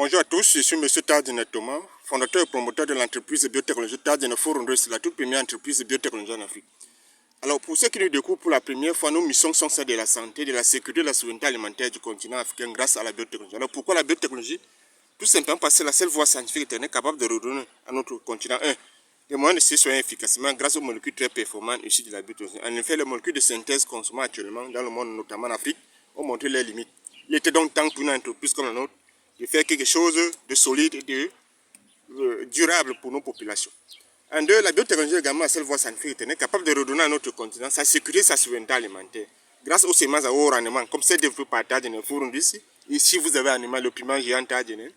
Bonjour à tous, je suis M. Tardine Thomas, fondateur et promoteur de l'entreprise de biotechnologie Tardine Forondre, c'est la toute première entreprise de biotechnologie en Afrique. Alors pour ceux qui nous découvrent pour la première fois, nos missions sont celles de la santé, de la sécurité et de la souveraineté alimentaire du continent africain grâce à la biotechnologie. Alors pourquoi la biotechnologie? Tout simplement parce que c'est la seule voie scientifique éternelle capable de redonner à notre continent des moyens de se soigner efficacement grâce aux molécules très performantes issues de la biotechnologie. En effet, les molécules de synthèse consommées actuellement dans le monde, notamment en Afrique, ont montré leurs limites. Il était donc temps pour une entreprise comme la nôtre de faire quelque chose de solide et de durable pour nos populations. En deux, la biotechnologie est également la seule voie scientifique éternelle capable de redonner à notre continent sa sécurité et sa souveraineté alimentaire. Grâce aux semences à haut rendement, comme celle développée par Tardine Forondre ici, ici vous avez un animal, le piment géant Tardine,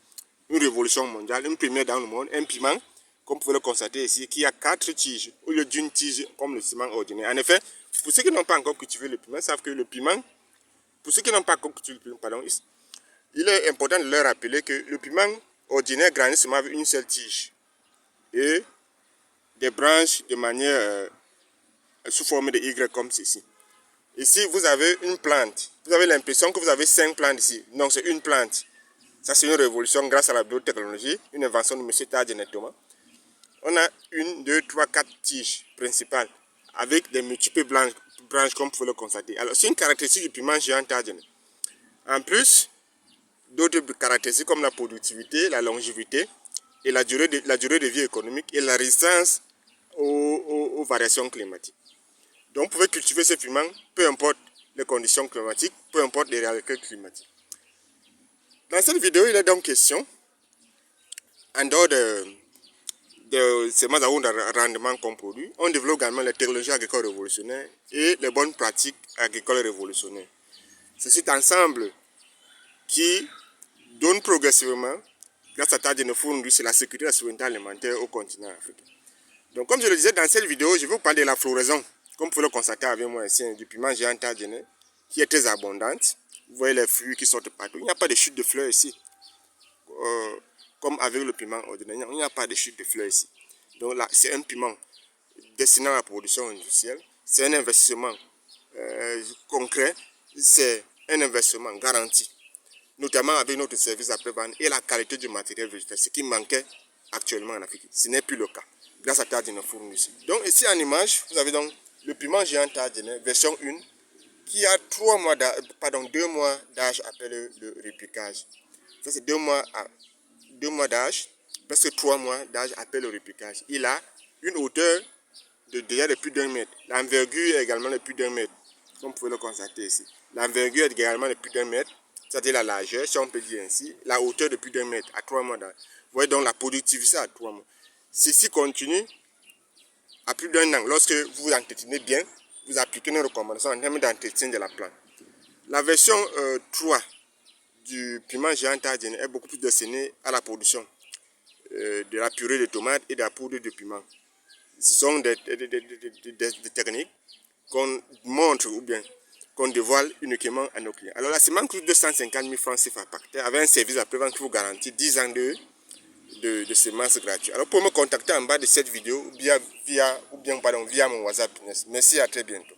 une révolution mondiale, une première dans le monde, un piment, comme vous pouvez le constater ici, qui a 4 tiges au lieu d'une tige comme le ciment ordinaire. En effet, pour ceux qui n'ont pas encore cultivé le piment, savent que le piment, pour ceux qui n'ont pas encore cultivé le piment, pardon, il est important de leur rappeler que le piment ordinaire grandit seulement avec une seule tige et des branches de manière sous forme de Y comme ceci. Ici, vous avez une plante. Vous avez l'impression que vous avez 5 plantes ici. Non, c'est une plante. Ça, c'est une révolution grâce à la biotechnologie, une invention de M. Tardine Thomas. On a 1, 2, 3, 4 tiges principales avec des multiples branches comme vous pouvez le constater. Alors, c'est une caractéristique du piment géant Tardine. En plus, d'autres caractéristiques comme la productivité, la longévité et la durée de vie économique et la résistance aux variations climatiques. Donc vous pouvez cultiver ce piment, peu importe les conditions climatiques, peu importe les réalités climatiques. Dans cette vidéo, il est donc question, en dehors de semences à haut rendement qu'on produit, on développe également les technologies agricoles révolutionnaires et les bonnes pratiques agricoles révolutionnaires. C'est cet ensemble qui donne progressivement, grâce à Tardine Forondre, c'est la sécurité et la souveraineté alimentaire au continent africain. Donc comme je le disais dans cette vidéo, je vais vous parler de la floraison, comme vous pouvez le constater avec moi ici, du piment géant Tardine, qui est très abondante. Vous voyez les fruits qui sortent partout. Il n'y a pas de chute de fleurs ici, comme avec le piment ordinaire. Il n'y a pas de chute de fleurs ici. Donc là, c'est un piment destiné à la production industrielle. C'est un investissement concret, c'est un investissement garanti, notamment avec notre service après-vente et la qualité du matériel végétal, ce qui manquait actuellement en Afrique. Ce n'est plus le cas, grâce à Tardine Forondre ici. Donc ici en image, vous avez donc le piment géant Tardine, version 1, qui a 2 mois d'âge appelé le répliquage. Ça c'est 2 mois d'âge, presque 3 mois d'âge appelé le répliquage. Il a une hauteur déjà de plus d'1 mètre. L'envergure est également de plus d'1 mètre, comme vous pouvez le constater ici. L'envergure est également de plus d'1 mètre, c'est-à-dire la largeur, si on peut dire ainsi, la hauteur de plus d'1 mètre à 3 mois d'âge. Vous voyez donc la productivité à 3 mois. Ceci continue à plus d'1 an. Lorsque vous entretenez bien, vous appliquez une recommandation en termes d'entretien de la plante. La version 3 du piment géant Tardine est beaucoup plus destinée à la production de la purée de tomates et de la poudre de piment. Ce sont des techniques qu'on montre ou bien qu'on dévoile uniquement à nos clients. Alors la semence coûte 250 000 francs CFA par hectare avec un service après-vente qui vous garantit 10 ans de semences gratuites. Alors pour me contacter en bas de cette vidéo via mon WhatsApp. Merci, à très bientôt.